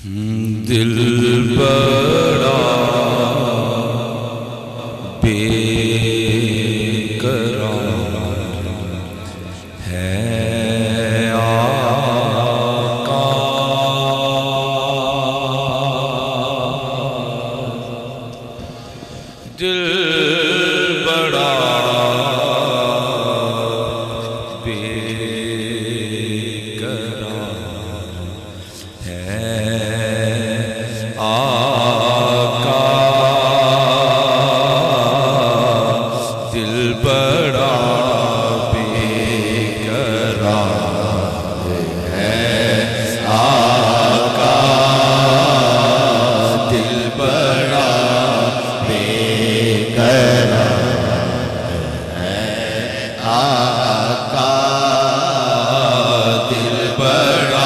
दिल बड़ा बेकरार है आका, दिल बड़ा बेकरार है आका, दिल बड़ा बेकरार है आका, दिल बड़ा बेकरार है आका, दिल बड़ा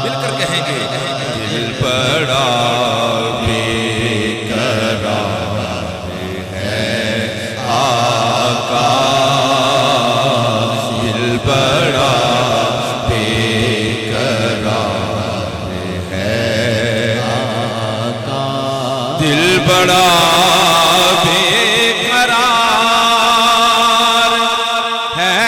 मिलकर कहेंगे दिल बड़ा बेकरार है आका, दिल बड़ा बेकरार है आका, दिल बड़ा बेकरार है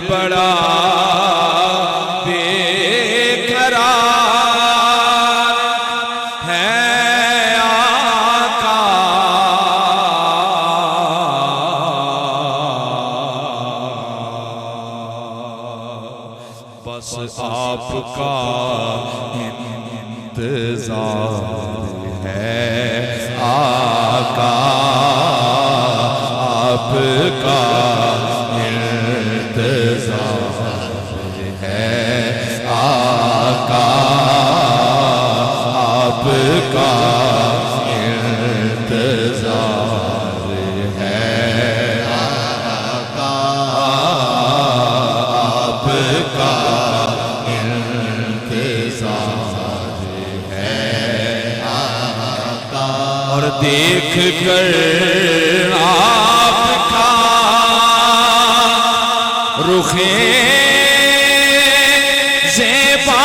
बड़ा बेकरार है आका, बस आपका इंतजार है आका, आपका है आका, आपका इंतजार है आका, आपका इंतजार है आका, और देख कर आपका रुखे ज़ेबा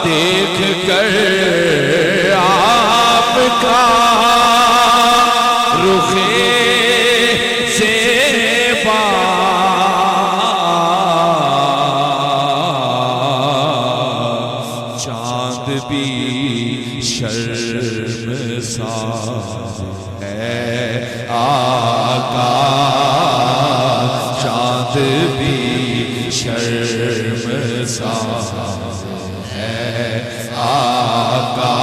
देख कर आपका रुखे ज़ेबा चाँद भी शर्मसार है आका, चाँद भी शर्मसार है आका,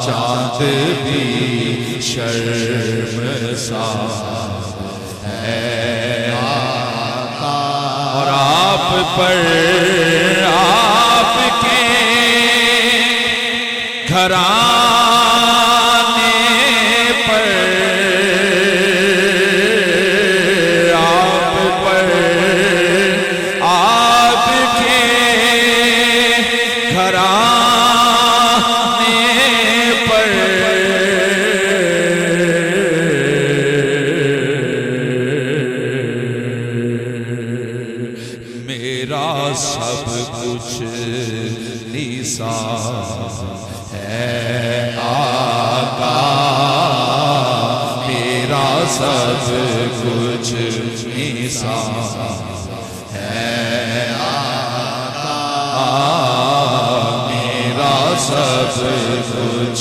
चाँद भी शर्मसार है आका, और आप पर आपके घराने पर आप पर आपके घराने पर मेरा सब कुछ निसार है आका, मेरा सब कुछ निसार है आका, मेरा सब कुछ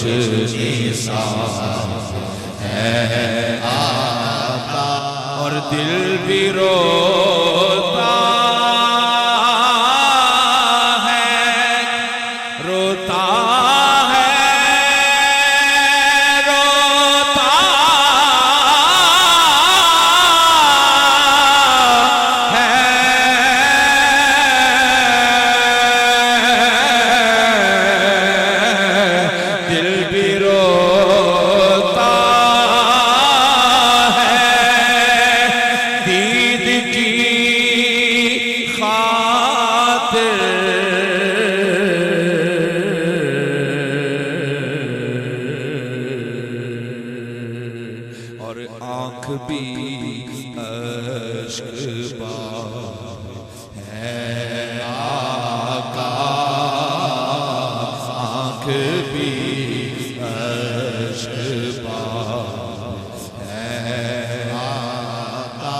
निसार है आका, और दिल भी रोता रोता है और आँख भी अश्क है आका, आँख भी अश्क है आका,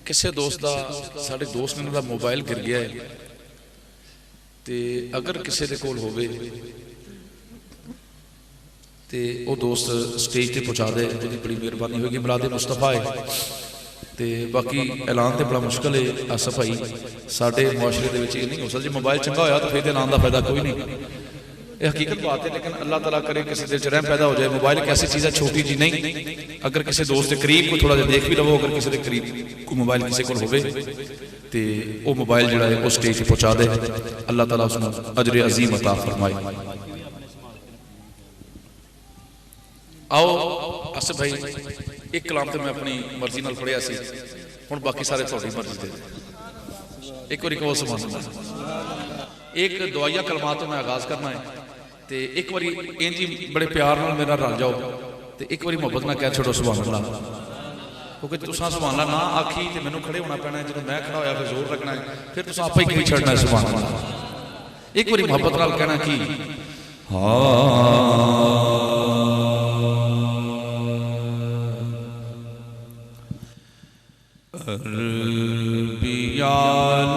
किसी दोस्त का साढ़े दोस्त ने मोबाइल गिर गया है तो अगर किसी के कोल होवे तो वह दोस्त स्टेज पर पहुँचा दे तो बड़ी मेहरबानी होगी। मिलाद मुस्तफा है तो बाकी ऐलान तो बड़ा मुश्किल है। आसफ भाई साढ़े मुआशरे के नहीं हो सकता, जो मोबाइल चंगा होया तो फिर ऐलान का फायदा कोई नहीं, ये हकीकत बात है। लेकिन अल्लाह ताला करे किसी दिल च रहम पैदा हो जाए। मोबाइल एक ऐसी चीज़ है छोटी जी नहीं, अगर किसी दोस्त के करीब को थोड़ा जिहा देख भी लवो, अगर किसी के करीब को मोबाइल किसी को होवे तो वो मोबाइल जो है वो स्टेज पर पहुँचा दे, अल्लाह ताला उसको अजर अजीम अता फरमाए। आओ आसिफ भाई, एक कलाम तो मैं अपनी मर्जी नाल पढ़िया सी, हुण बाकी सारे तुहाडी मर्जी दे। एक बार कहो सुभान अल्लाह। एक दुआया कलमात तो मैं आगाज करना है तो एक बार इंज ही बड़े प्यार नाल मेरे नाल रल जाओ तो एक बार मोहब्बत नाल कह छोड़ो सुभान अल्लाह, क्योंकि तुसां सुभान अल्लाह ना आखी तो मैनूं खड़े होना पैना है, जो मैं खड़ा होया फिर जोर रखना है, फिर तुसां आपे ही कही छड़ना है सुभान अल्लाह। एक बार मोहब्बत नाल कहना कि अरबिया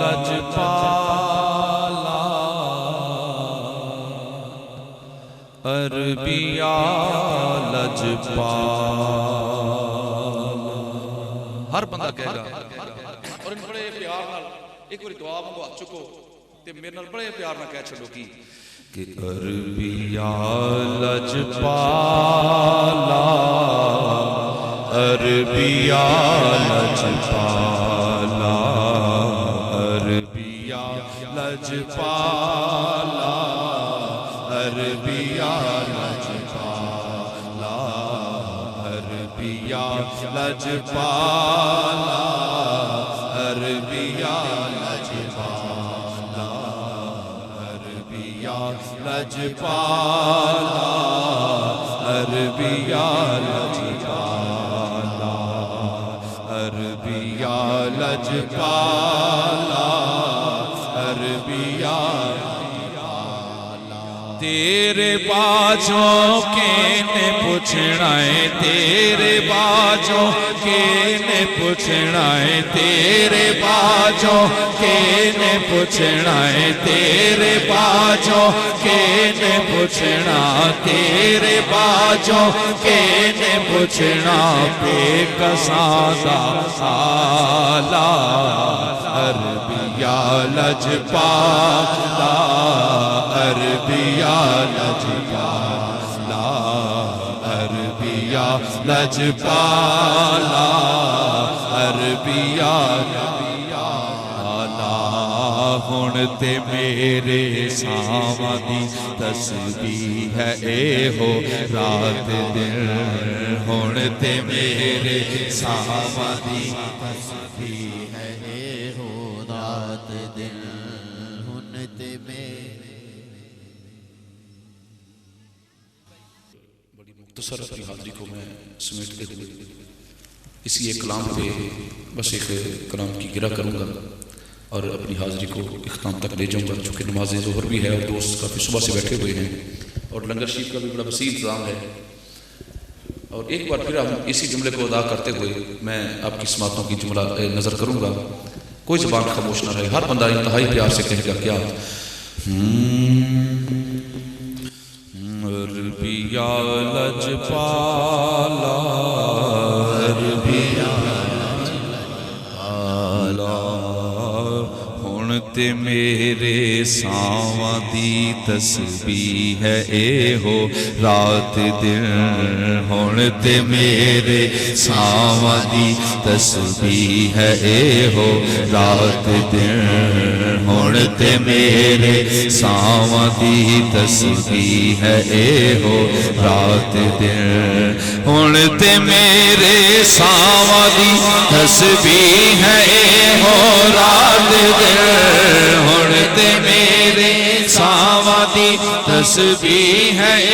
लजपाला, अरबिया लजपाला, हर बंदा कहेगा। और इन बड़े प्यार नाल एक बार दुआ मंगवा चुको ते मेरे नाल बड़े प्यार नाल कह छो कि अरबिया लजपाला, अरबिया लजपाला, अरबिया लजपाला, अरबिया लजपाला, अरबिया लजपाला, अरबिया लजपाला, अरबिया लजपाला, अरबिया लजपाला, अरबिया लजपाला, अरबिया। तेरे बाजों के ने पूछना है, तेरे बाजों के ने पूछना है, तेरे बाजों के ने पूछना है, तेरे बाजों के ने पूछना, तेरे बाजों के ने पूछना, बेकसादा साला, अरबिया लजपाला, अरबिया लजपाला, अरबिया लजपाला, अरबिया लजपाला। हुण ते मेरे सावां दी तस्बीह है ए हो रात दिन, हुण ते मेरे सावां दी तस्बीह है ए हो रात दिन, हुण ते मुख्तसर अपनी हाजिरी को मैं समेटते हुए इसी एक कलाम पे बस एक कलाम की गिरा करूँगा और अपनी हाजिरी को इख्ताम तक ले जाऊँगा, चूँकि नमाज ज़ोहर भी है और दोस्त काफ़ी सुबह से बैठे हुए हैं और लंगर शरीफ का भी बड़ा वसी इंतज़ाम है। और एक बार फिर हम इसी जुमले को अदा करते हुए मैं आपकी समातों की जुमला नज़र करूँगा, कोई ज़बान खामोश ना रहे, हर बंदा इंतहाई प्यार से कहेगा क्या अरबिया लजपाला, अरबिया लजपाला, हुण ते मेरे सावां दी तस्बीह है ए हो रात दिन हुण ते मेरे सावां दी तस्बीह है ए हो रात दिन हुण ते मेरे सावां दी तस्बीह है ए हो रात दिन हुण ते मेरे सावां दी तस्बीह है ए हो रात दिन हुण ते मेरे सावां दी तस्बीह है ए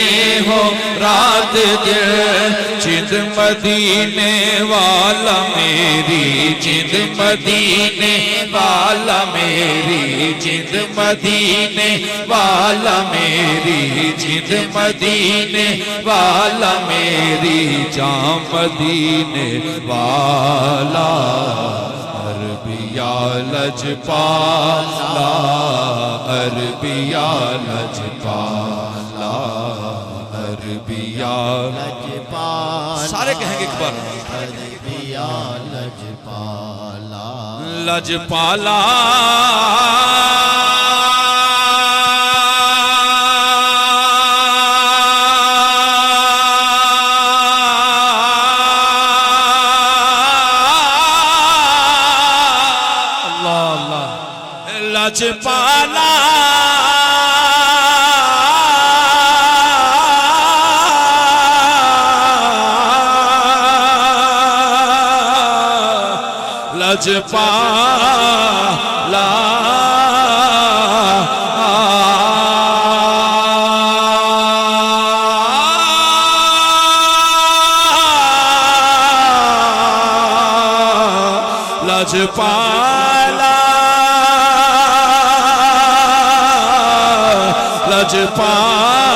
हो रात दिन जिंद मदीने वाला मेरी जिंद मदीने वाला मेरी जिंद मदीने वाला मेरी जिंद मदीने वाला मेरी जान मदीने वाला अरबिया लजपाला अरबिया लजपाला अरबिया लजपाला सारे कहेंगे एक बार अरबिया लजपाला लजपाला लजपाला लजपाला लजपाला लजपाला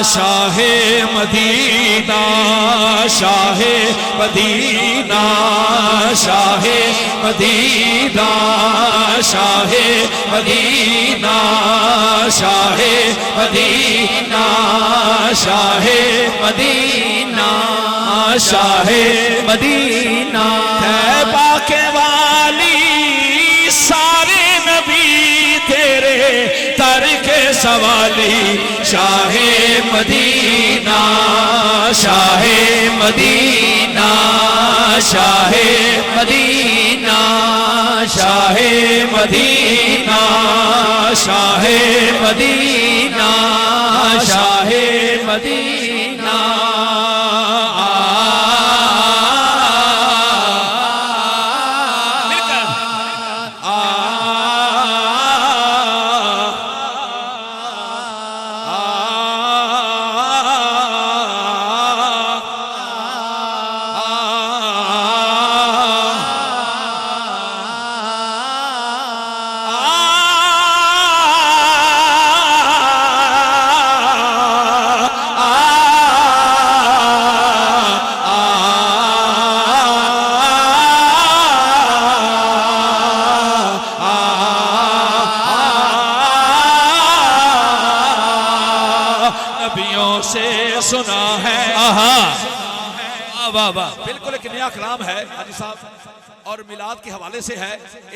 शाहे मदीना शाहे मदीना शाहे मदीना शाहे मदीना शाहे मदीना शाहे मदीना शाहे मदीना तैबा के वाली सारे नबी तेरे तर के सवाली शाहे मदीना शाहे मदीना शाहे मदीना शाहे मदीना शाहे मदीना शाहे मदीना से सुना है वाह वाह बिल्कुल एक नया कलाम है हाजी साहब और मिलाद के हवाले से है।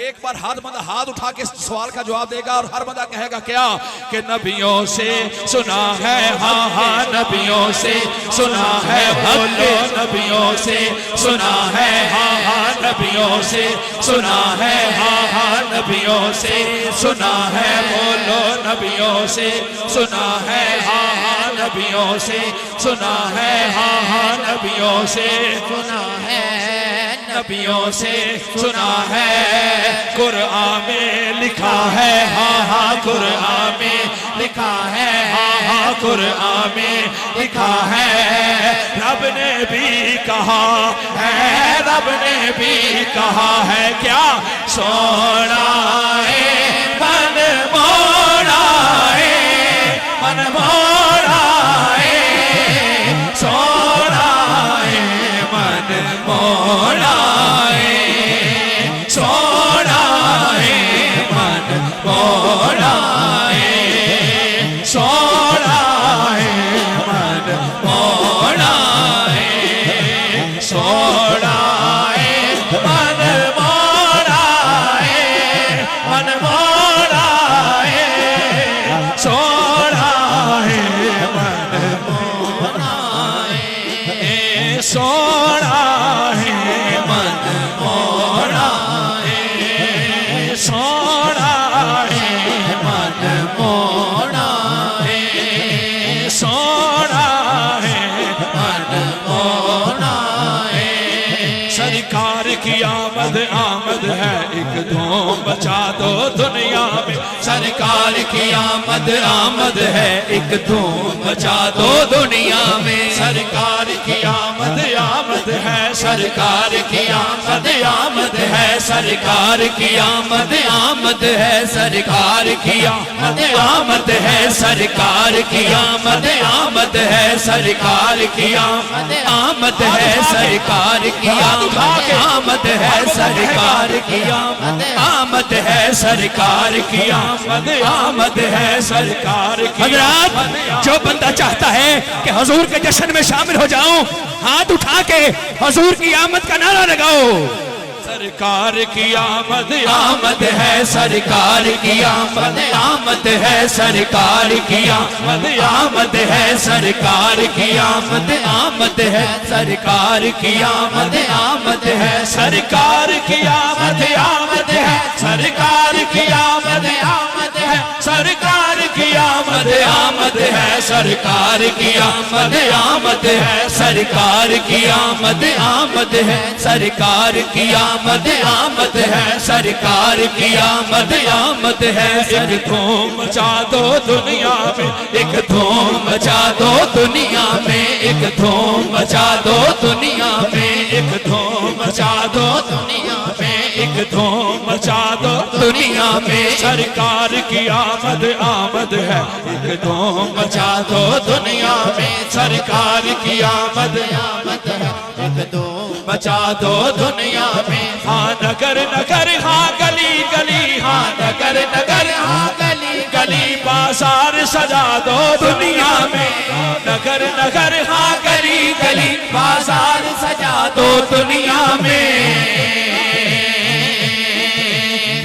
एक बार हर बंदा हाथ उठा के सवाल का जवाब देगा और हर बंदा कहेगा क्या कि नबियों से सुना है हाँ हाँ नबियों से सुना है बोलो नबियों से सुना है हाँ हाँ नबियों से सुना है हाँ हाँ नबियों से सुना है बोलो नबियों से सुना है हाँ हाँ नबियों से सुना है हाँ हाँ नबियों से सुना है नबियों से सुना है, कुरान में लिखा है, हाँ हाँ कुरान में लिखा है, हाँ हाँ कुरान में लिखा है। रब ने भी कहा है, रब ने भी कहा है क्या, सोना है मन मोड़ा है, मन मोड़ा है, सोना है मन मोड़ा है, सोना है मन मोड़ा है, सोना है मन मोड़ा है, सोना है मन मोड़ा है, मन मोड़ा है, सोना है मन मोड़ा है, सोना है मन मोड़ा है, सोना है मन मोड़ा है, सोना है मन मोड़ा है। सरकार की आमद आमद है, एक धूम मचा दो दुनिया में, सरकार की आमद आमद है, एक धूम मचा दो दुनिया में, सरकार की आमद आमद है, सरकार की आमद आमद है, सरकार की आमद आमद है, सरकार की आमद आमद है, सरकार की आमद आमद है, सरकार की आमद आमद है, सरकार की आमद है, सरकार की आमद है, सरकार की आमद है, सरकार की। हज़रात, जो बंदा चाहता है कि हुजूर के जश्न में शामिल हो जाऊं, हाथ उठा के हुजूर की आमद का नारा लगाओ। सरकार की आमद आमद है, सरकार की आमद आमद है, सरकार की आमद आमद है, सरकार की आमद आमद है, सरकार की आमद आमद है, सरकार की आमद आमद है, सरकार की आमद आमद है, सरकार की आमद आमद है, सरकार की आमद आमद है, सरकार की आमद आमद है, सरकार की आमद आमद है, सरकार की आमद आमद है। एक धूम मचा दो दुनिया में, एक धूम मचा दो दुनिया में, एक धूम मचा दो दुनिया में, एक धूम मचा दो दुनिया में, एक धूम मचा दो दुनिया में, सरकार की आमद आमद है, एक धूम मचा दो दुनिया में, सरकार की आमद आमद है, एक धूम मचा दो दुनिया में। हाँ नगर नगर हाँ गली गली, हाँ नगर नगर हाँ गली गली, बाजार सजा दो दुनिया में, नगर नगर हाँ गली गली, बाजार सजा दो दुनिया में।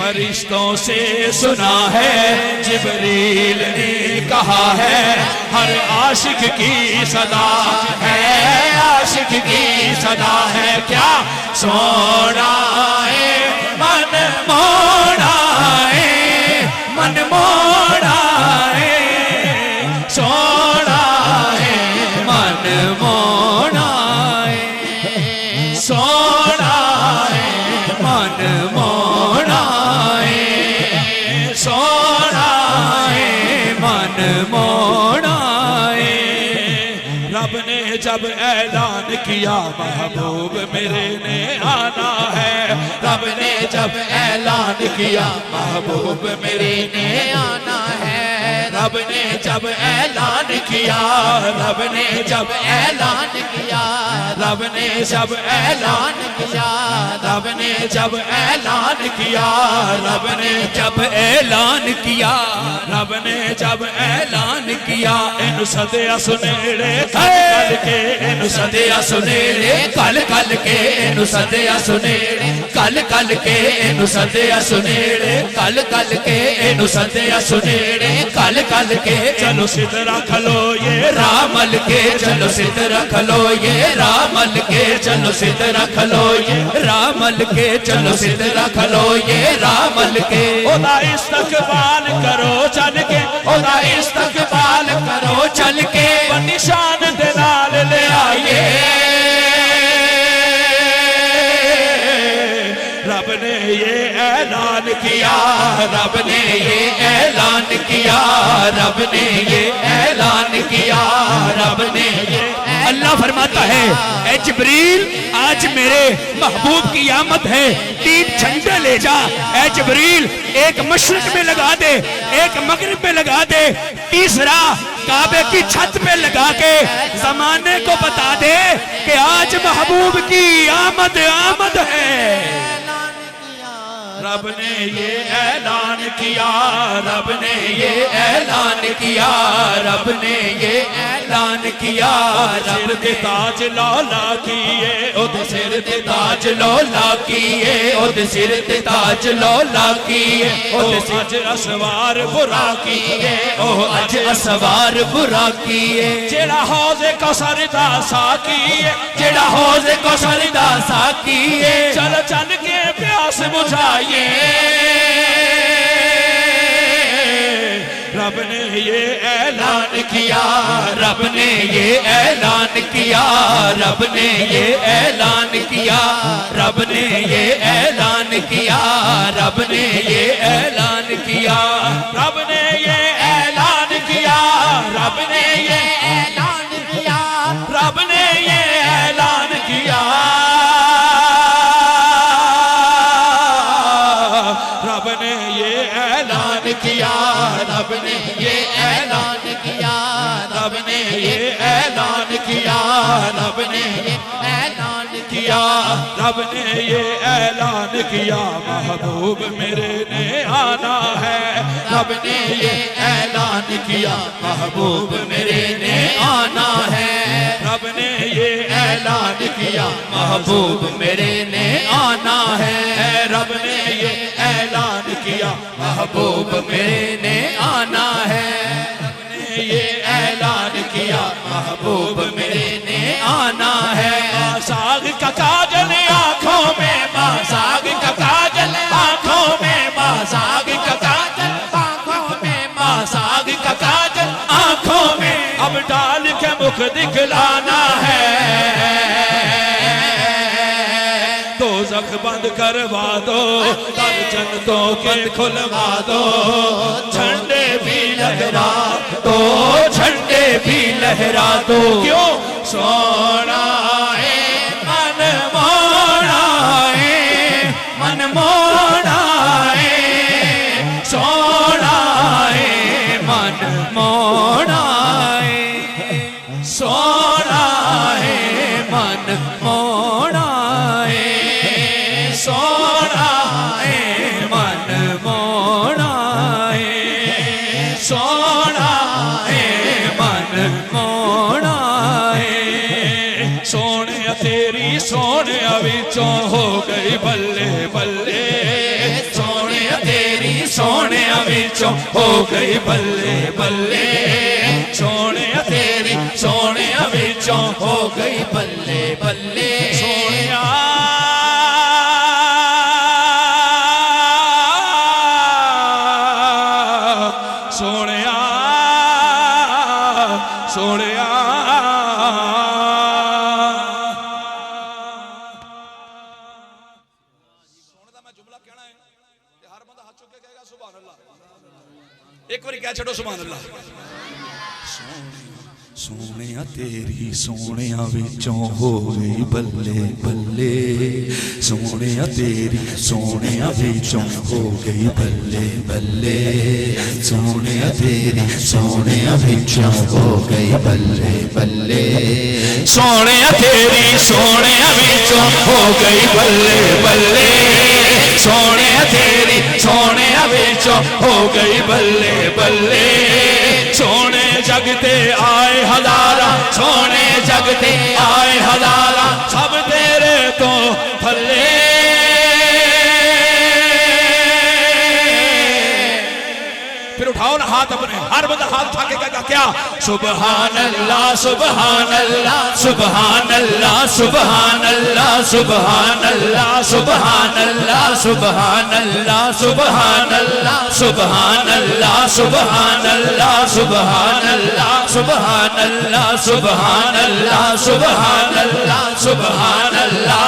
फरिश्तों से सुना है, जिब्रील ने कहा है, हर आशिक की सदा है, आशिक की सदा है क्या, सोना है मन मोड़ा है, मन मोड़ा है, सोना है मन मोड़ा है, सोना है मन मोड़ा है, सोना है मन मोड़ा है। रब ने जब ऐलान किया महबूब मेरे ने आना है, रब ने जब ऐलान किया महबूब मेरे ने आना है, रब ने जब ऐलान किया, रब ने जब ऐलान किया, रब ने जब ऐलान किया, रब ने जब ऐलान किया, रब ने जब ऐलान किया, रब ने जब ऐलान किया, इन सदिया सुनेड़े कल के, इन सदिया सुनेड़े कल कल के, इन सदिया सुनेड़े कल कल के, इन सदिया सुनेड़े कल कल के, इन सदिया सुनेड़े कल कल के। चलो सिद्ध रख लो ये रामल के, चलो सिद्ध रख लो ये रामल के, चलो सिद्ध रख लो ये रामल के, चलो सिद्ध रख लो ये रामल के। ओदा इस्तकबाल करो चल के, ओदा इस्तकबाल करो चल के, निशान दे नाल ले आइए, ने ये ऐलान किया, रब ने ये ऐलान किया, रब ने ये ऐलान किया, रब ने ये। अल्लाह फरमाता है ए जिब्रील आज मेरे महबूब की आमद है, 3 झंडे ले जा। ए जिब्रील एक मशरिक में लगा दे, एक मगरिब में लगा दे, तीसरा काबे की छत पे लगा के जमाने को बता दे कि आज महबूब की आमद आमद है। रब ने ये ऐलान किया, रब ने ये ऐलान किया, रब ने ये ऐलान किया। सिर ते ताज लौला किए, ओदे सिर ते ताज लौला किए, ओदे सिर ते ताज लौला किए, ओदे अज असवार बुरा किए, ओ अज असवार बुरा किए। जेड़ा हौज़े कौसर दा साकी है, जेड़ा हौज़े कौसर दा साकी है, चल चल के प्यास बुझाई। रब ने ये ऐलान किया, रब ने ये ऐलान किया, रब ने ये ऐलान किया, रब ने ये ऐलान किया, रब ने ये ऐलान किया, रब ने ये ऐलान किया, रब ने ये ऐलान किया, रब ने ये ऐलान किया, रब ने ये ऐलान किया, रब ने ये ऐलान किया, रब ने ये ऐलान किया, रब ने ये ऐलान किया, रब ने ये ऐलान किया महबूब मेरे ने आना है। रब ने ये ऐलान किया महबूब मेरे ने आना है। रब ने ये ऐलान किया महबूब मेरे ने आना है। रब ने ये ऐलान किया महबूब मेरे ने आना है। रब ने ये ऐलान किया महबूब मेरे ने आना है। साग का काजल आँखों में, साग का काजल आँखों में, साग का काजल आँखों में, साग का काजल आँखों में, अब डाल के मुख दिखलाना है। दोज़ख बंद करवा दो, दर जन्नतों के खुलवा दो, झंडे भी लहरा दो, झंडे भी लहरा दो। क्यों? सोना है मन मोड़ा है, मन मोड़ा है, सोना है मन मोड़ा है, सोना है मन मोड़ा है, सोना है मन मोड़ा है, सोना है मन मोड़ा है। सोने तेरी सोने विचों हो गई बल्ले बल्ले, सोने तेरी सोने विचों हो गई बल्ले बल्ले, सोने तेरी सोने विचों हो गई बल्ले बल्ले। सोनिया सोनिया सोनिया एक बार क्या छड़ो सुभान अल्लाह। सोनिया तेरी सोनिया विचों हो गई बल्ले बल्ले, सोनिया तेरी सोनिया विचों हो गई बल्ले बल्ले, सोनिया तेरी सोनिया विचों हो गई बल्ले बल्ले, सोनिया तेरी सोनिया विचों हो गई बल्ले बल्ले, सोनिया तेरी सोनिया विचों हो गई बल्ले बल्ले। सोने जगते आए हजारा, सोने जगते आए हजारा, सब तेरे तो थल्ले। फिर उठाओ ना हाथ अपने, हर बंदा हाथ उठा के कहेगा क्या? सुबहान अल्लाह सुबहान अल्लाह सुबहान अल्लाह सुबहान अल्लाह सुबहान अल्लाह सुबहान अल्लाह सुबहान अल्लाह सुबहान अल्लाह सुबहान अल्लाह सुबहान अल्लाह सुबहान अल्लाह सुबहान अल्लाह सुबहान अल्लाह सुबहान अल्लाह सुबहान अल्लाह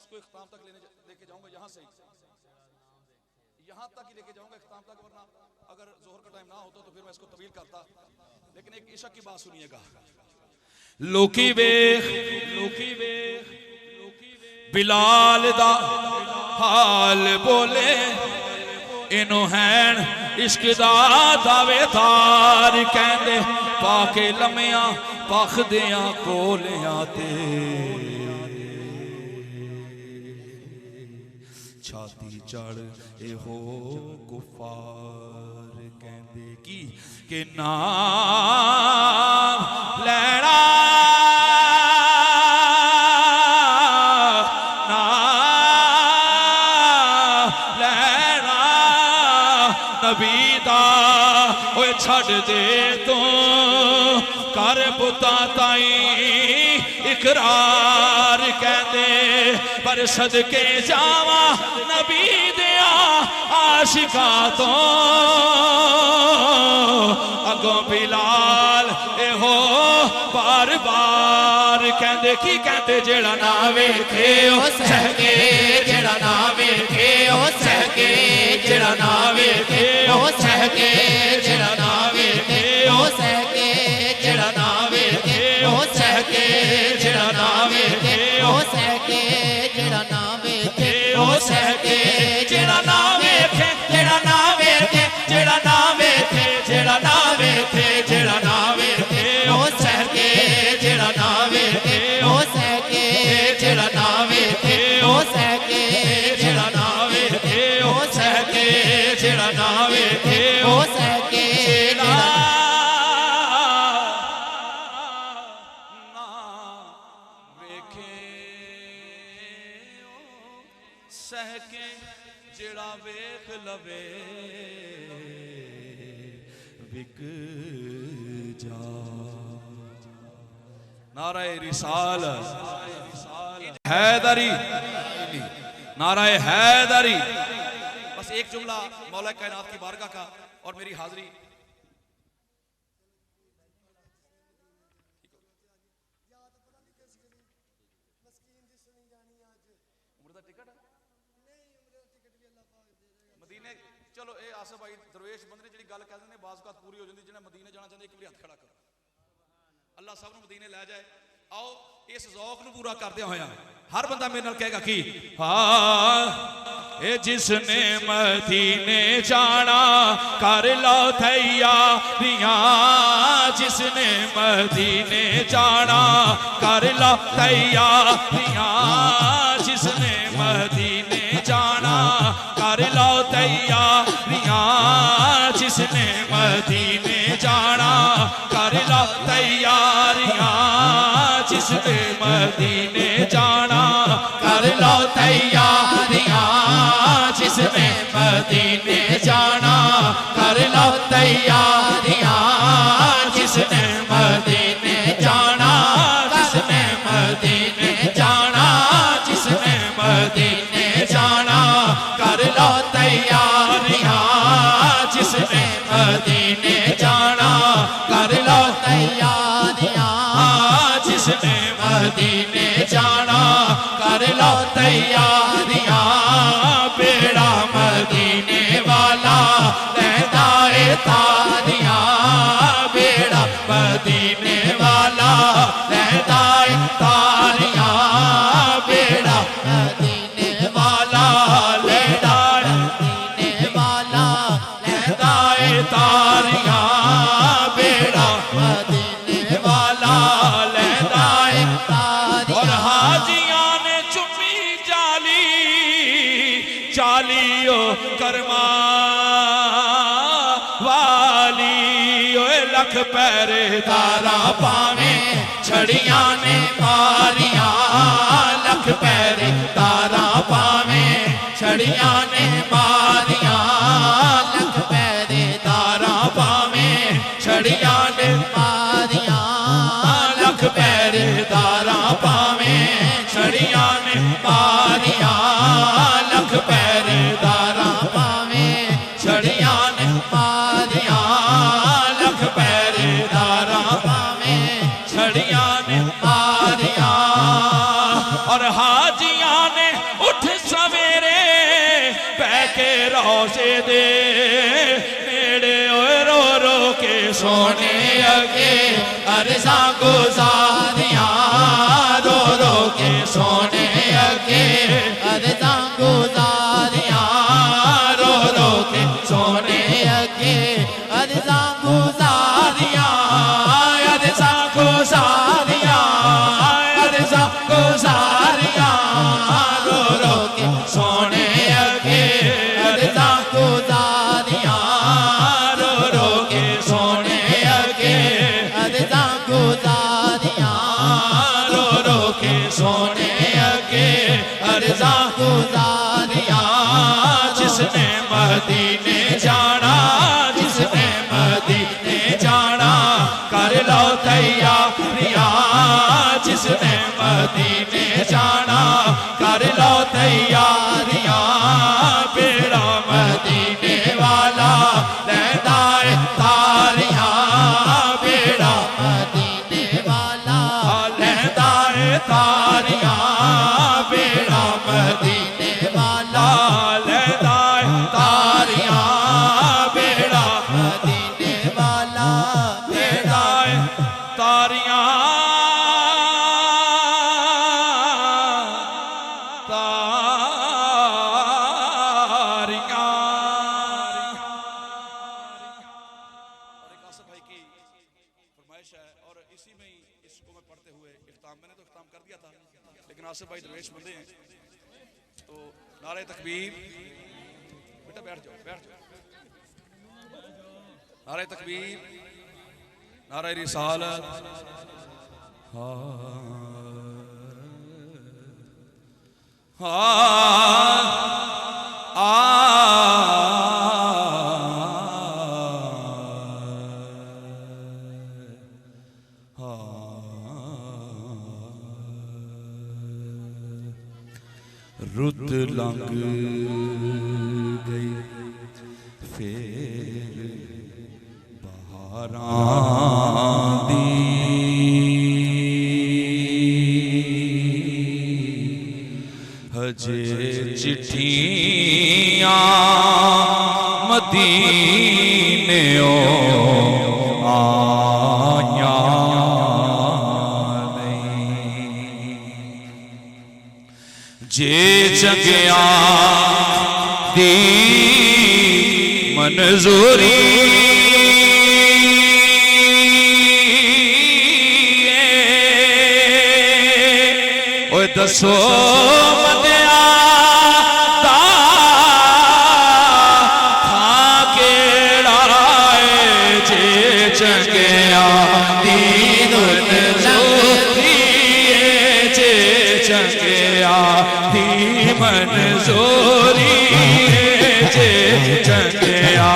इसको इख्तिताम तक लेके जाऊंगा, यहाँ से यहाँ तक ही लेके जाऊंगा इख्तिताम तक, वरना अगर जोहर का टाइम ना होता तो फिर मैं इसको तवील करता। लेकिन एक इशक की बात सुनिएगा। लोकी वेख बिलाल दा हाल बोले, इनो हैन इश्क दा दावेदार, कहंदे पाके लम्या पखदियां कोलियां ते छाती चढ़ ए हो कुफार, कहंदे की के नाम लैना नबी दा ओए छड़ दे तू कर पुता ताई इकरार, कहंदे पर सदके जावा नबी दिया आशिका तो अगों बिलाल ए हो बार बार, कहंदे की कहंदे जेड़ा ना वेखे ओ सहके, जेड़ा ना वेखे ओ सहके, जेड़ा ना वेखे ओ सहके, जेड़ा ना वेखे ओ सहके, जेड़ा ना वेखे ओ सहके, जेड़ा ना वेखे ओ सहके, जेड़ा ना वेखे ओ सहके, जेड़ा ना वेखे, जेड़ा ना वेखे, जेड़ा ना वेखे, जेड़ा ना वेखे, जेड़ा ना वेखे ओ सहके, जेड़ा ना वेखे ओ सहके, जेड़ा ना वेखे ओ सहके, जेड़ा ना वेखे ओ सहके, जेड़ा ना वेखे ओ सहके, जेड़ा ना वेखे ओ सहके, जेड़ा वेख लवे विक जा। नाराए रिसाल हैदरी, नाराए हैदरी। बस एक जुमला मौला कायनात की बारगाह का और मेरी हाजिरी। मदीने चलो ए आसिफ भाई दरवेश बंदे जी गल कहते हैं बाज़ औक़ात पूरी हो जाती, जिन्हें मदीने जाना चाहते एक बार हाथ खड़ा करो, अल्लाह सब नूं मदीने लै जाए। आओ इस ज़ौक़ नूं पूरा करदे होया हर बंदा मेरे नाल कहेगा कि हाँ ए जिसने मदीने जाना कर लो तैयारियां, जिसने मदीने जाना कर लो तैयारियां, जिसने मदीने जाना कर लो तैयारियां, जिसने मदीने जाना कर लो तैयारियां, जिसने मदीने जाना कर लो तैयारियां, जिसने मदीने जाना कर लो तैयारियां, जिसने मदीने जाना, जिसने मदीने जाना, जिसने मदीने जाना कर लो तैयारियां, जिसने मदीने जाना कर लो तैयारियां, जिसने मदीने जाना कर लो तैयारियां, बेड़ा मदीने वाला लहदा ए तारियां, बेड़ा मदीने वाला लहदा ए तारियां, बेड़ा मदीने वाला लहदा मदीने वाला लहदा ए तारियां, बेड़ा मदीने वाला लहदा ए तारियां। और हाजियां ने चुम्मी जाली चालियो करमा वाली, ओए लख पैरे तारा पावे छड़ियां ने मारियां, लख पैरे तारा पावे छड़ियां ने मारियां, लख पैरे तारा पावे छड़ियां ने मारियां, लख पैरे तारा पावे छड़ियां ने मारियां, लख पैरे तारा पावे छड़ियां ने मारियां, लख पैरे तारा पावे छड़ियां ने मारियां। और हाजियां ने दे नेड़े ओए रो रो के सोने अगे अर्ज़ा गुज़ारियां रो रो के सोने अगे अर्ज़ा गुज़ारियां रो रो के सोने अगे अर्ज़ा गुज़ारियां अर्ज़ा गुज़ारियां अर्ज़ा गुज़ारियां रो रो के सोने अगे अर्ज़ा गुज़ारियां रो रो के सोने अगे अर्ज़ा गुज़ारियां रो रो के सोने अगे अर्ज़ा गुज़ारियां जिसने मदीने जाना जिसने मदीने जाना कर लो तैयारियां जिसने मदीने जाना कर लो तैयारियां बेड़ा मदीने वाला लहदा है तारियां बेड़ा मदीने वाला लहदा है तारियां बेड़ा मदीने वाला लहदा है तारियां बेड़ा मदीने वाला लहदा है तारियां आसिफ भाई दरवेश बंदे हैं तो नारे तकबीर बेटा बैठ जाओ नारे तकबीर नारे रिसालत रुत लंघ गई फिर बहारां दी हजे चिट्ठियां मदीनेओ आया जे चंगिया दी मंजूरी ओए दसो बंदिया दा था केड़ा है जे चंगिया दी मंजूरी जे चंगिया दी मंजूरी जे चंगिया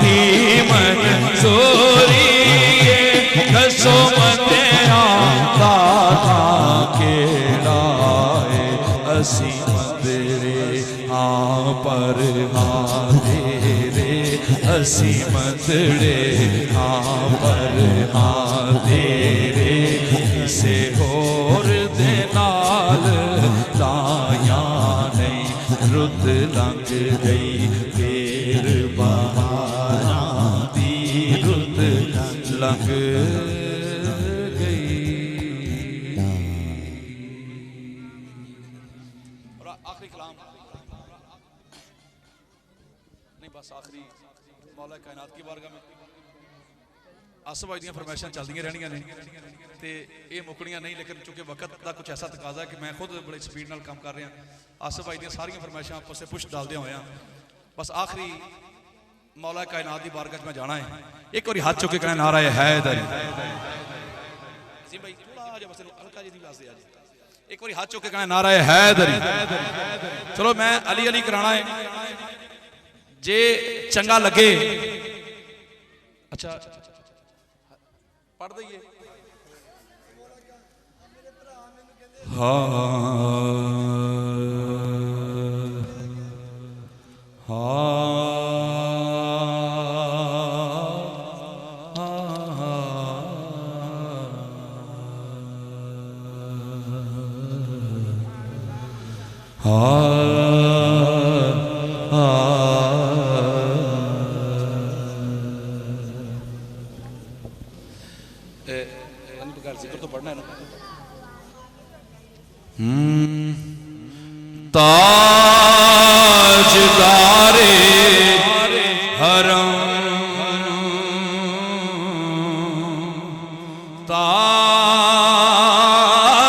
दी मंजूरी दसो बंदिया दा था केड़ा है असी मंदिरे हाँ पर हाँ तेरे असी मंदिरे हाँ पर हाँ तेरे किसे होर दे नाल लाया नहीं रुत लंघ गई फिर बहारां दी रुत लंघ आखिरी कलाम नहीं बस आखिरी मौला कायनात की बारगाह में आसिफ भाई दी फरमाइशां चलदियां रहनियां ने ते ये मुकड़ियां नहीं लेकिन चूंकि वक्त का कुछ ऐसा तकाजा है कि मैं खुद बड़े स्पीड नाल काम कर रहा आसिफ भाई दी सारियां फरमाइशां आपस में पुश डालदे होया बस आखिरी मौला कायनात की बारगाह में जाना है एक बार हाथ चुके कहना नारा हैदर जी भाई थोड़ा आ जा बस हल्का जी दी आवाज दे आ एक बार हाथ चुके कहना नारा हैदरी चलो मैं अली अली कराना है जे चंगा लगे अच्छा पढ़ दइए ताजदारे हरम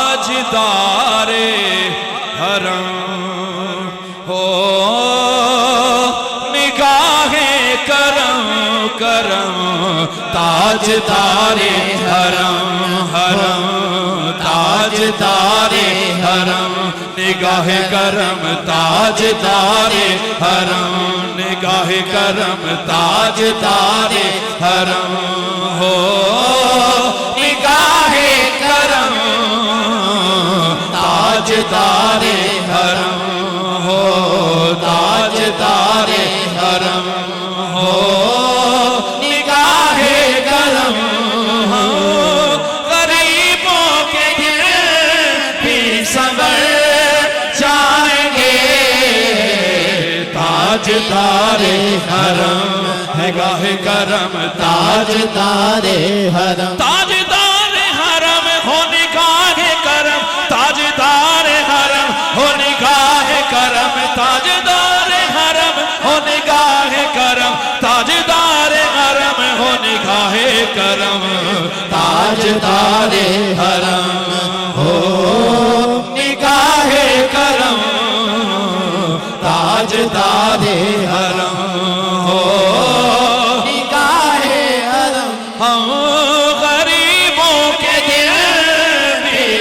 ताजदारे हरम हो निगाहे करम करम ताजदारे हरम हरम ताजदारे हरम निगाहे करम ताजदारे हरम निगाहे करम ताजदारे हरम हो निगाहे करम ताजदारे हरम हो ताजदारे हरम हो निगाहे करम हो गरीबों के दिल भी संवर जाएंगे ताजदारे हरम निगाहे करम ताजदारे हरम ताजदारे हरम हो निगाहे करम ताजदारे हरम हो निगाहे करम ताजदारे हरम हो निगाहे करम ताजदारे हरम हो निगाहे करम ताजदारे हरम हो निगाहे करम ताजदारे हरम हो निगाहे हरम हम गरीबों के दिल में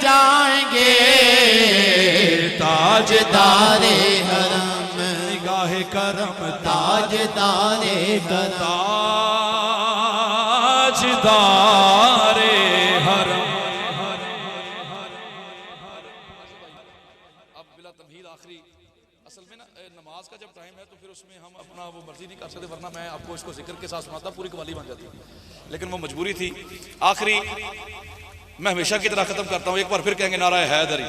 जाएंगे ताजदारे हरम निगाहे करम ताजदारे हरम ताजदारे हरम। अब बिला तमहीद आखिरी असल में ना नमाज का जब टाइम है तो फिर उसमें हम अपना वो मर्जी नहीं कर सकते, वरना मैं आपको इसको जिक्र के साथ सुनाता पूरी कवाली बन जाती, लेकिन वो मजबूरी थी। आखिरी मैं हमेशा की तरह खत्म करता हूँ, एक बार फिर कहेंगे नारा हैदरी।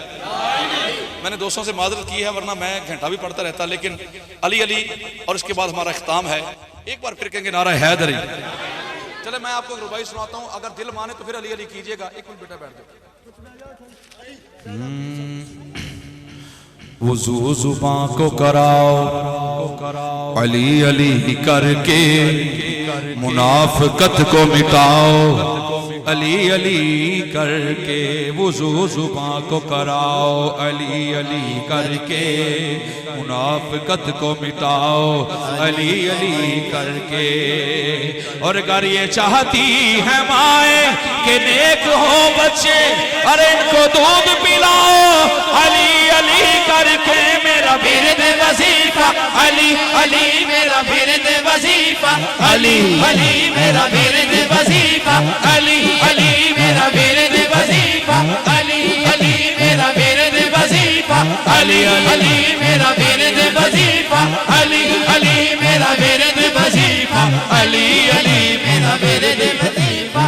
मैंने दोस्तों से माजरत की है, वरना मैं घंटा भी पढ़ता रहता, लेकिन अली अली और इसके बाद हमारा इख्ताम है। एक बार फिर कहेंगे नारा हैदरी। चले मैं आपको एक रुबाई सुनाता हूँ, अगर दिल माने तो फिर अली अली कीजिएगा। एक मिनट बेटा बैठ जाओ। वुज़ू ज़ुबां को कराओ अली अली करके, मुनाफ़िक़त को मिटाओ अली अली करके। वुज़ू ज़ुबां को कराओ अली अली करके, मुनाफ़िक़त को मिटाओ अली अली करके। और अगर ये चाहती है माए कि नेक हो बच्चे, अरे इनको दूध पिलाओ अली अली करके। मेरा विरद वजीफा अली अली मेरा विरद वजीफा अली अली मेरा विरद वजीफा अली अली मेरा विरद वजीफा अली अली मेरा विरद वजीफा अली अली मेरा विरद वजीफा अली अली मेरा विरद वजीफा अली अली मेरा विरद वजीफा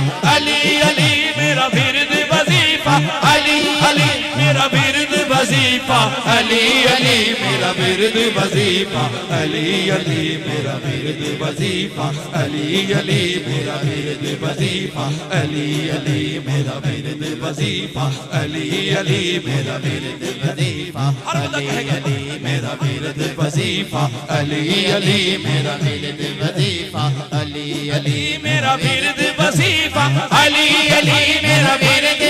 अली अली मेरा विरद वजीफा अली अली मेरा विरद वजीफा अली अली मेरा विरद वजीफा अली अली मेरा विरद वजीफा अली अली मेरा विरद वजीफा अली अली मेरा विरद वजीफा अली अली मेरा विरद वजीफा अली अली मेरा विरद वजीफा अली अली मेरा विरद वजीफा अली अली मेरा विरद वजीफा अली अली मेरा विरद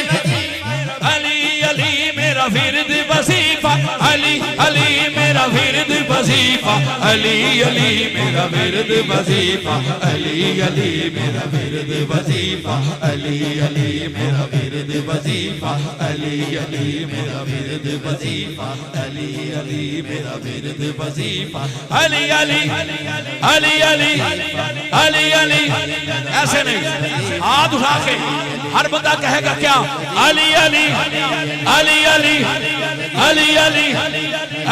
अली अली मेरा विरद वजीफा अली अली मेरा विरद वजीफा अली अली मेरा विरद वजीफा अली अली मेरा विरद वजीफा अली अली मेरा विरद वजीफा अली अली मेरा विरद वजीफा अली अली मेरा विरद वजीफा अली अली अली अली अली अली। ऐसे नहीं, हाथ उठा के हर बंदा कहेगा क्या? अली अली अली अली अली अली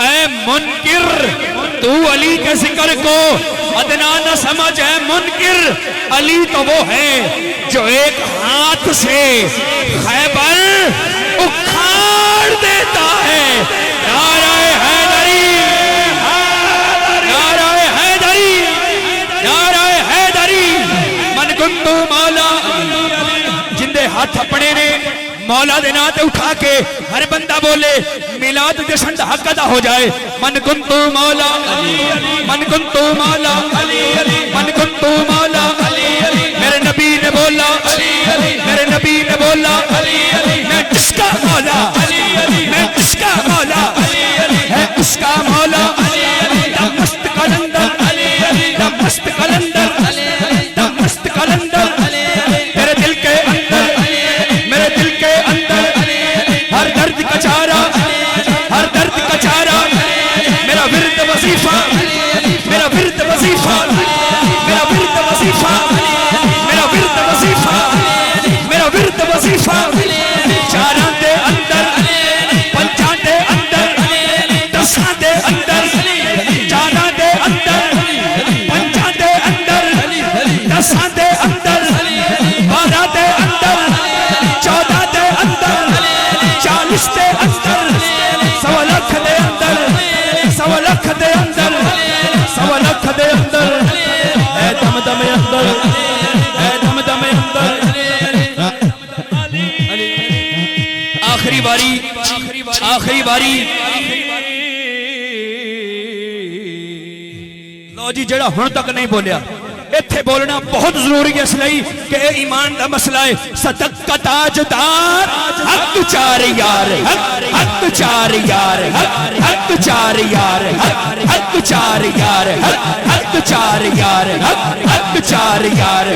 ऐ मुनकिर तू अली के जिक्र को अदना न समझ। ऐ मुनकिर अली तो वो है जो एक हाथ से खैबर उखाड़ देता है। नारे हैदरी, नारे हैदरी, नारे हैदरी। मन कुंतु मौला, जिंदे हाथ अपने ने मौला दे नाम ते उठा के हर बंदा बोले मिलाद जश्न दा हक अदा हो जाए। मन कुंतु मौला, मन कुंतु मौला, मन कुंतु मौला। मेरे नबी ने बोला, मेरे नबी ने बोला, मैं किसका मौला, मैं किसका मौला है, उसका मौला। मस्त कलंदर, मस्त कलंदर, मस्त कलंदर। मेरे दिल के अंदर, मेरे दिल के अंदर हर दर्द का चारा, हर दर्द का चारा। मेरा विरद वजीफा, मेरा विरद वजीफा, मेरा विरद वजीफा, मेरा विरद वजीफा, मेरा विरद वजीफा। चारा दे अंदर, पंचा दे अंदर, दसा दे अंदर। चारा दे अंदर, पंचा दे अंदर, दसा दे अंदर, 12 दे अंदर, 14 दे अंदर, 40 दे अंदर, 1.25 लाख दे अंदर, 1.25 लाख दे अंदर, 1.25 लाख दे अंदर। ऐ दम दम अंदर, ऐ दम दम अंदर। आखिरी बारी, आखिरी बारी। लो जी, जेड़ा हुण तक नहीं बोलिया इत्थे बोलना बहुत जरूरी है, इसलिए कि ईमान का मसला है। सदक का ताजदार हक चार यार, हक चार यार, हक चार यार, हक चार यार, हक चार यार, हक चार यार,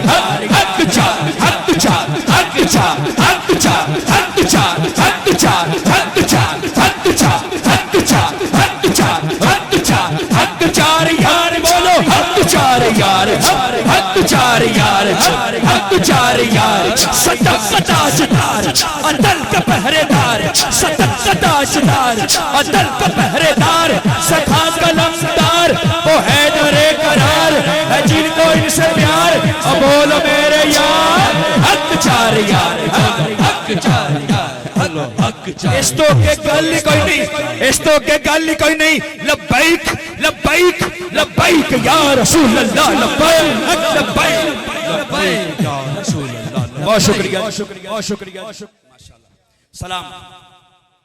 हक चार, हक चार, हक चार, हक चार, हक चार, हक चार, हक चार, हक चार, हक चार, हक चार, हक चार, हक चार यार। बोलो हक चार यार, हक चार यार, हक चार यार। सदक का ताजदार अदल का पहरेदार, सदक का ताजदार अदल का पहरेदार। सखा कलमदार वो है दरे करार, है जिनको इनसे प्यार। अब बोलो मेरे यार हक चार यार, हक चार यार, हक चार। इस तो के गल ही कोई नहीं, इस तो के गल ही कोई नहीं। लब्बैक लब्बैक लब्बैक या रसूल अल्लाह, लब्बैक लब्बैक लब्बैक या रसूल अल्लाह। बहुत शुक्रिया, बहुत शुक्रिया, बहुत शुक्रिया। माशाअल्लाह। सलाम।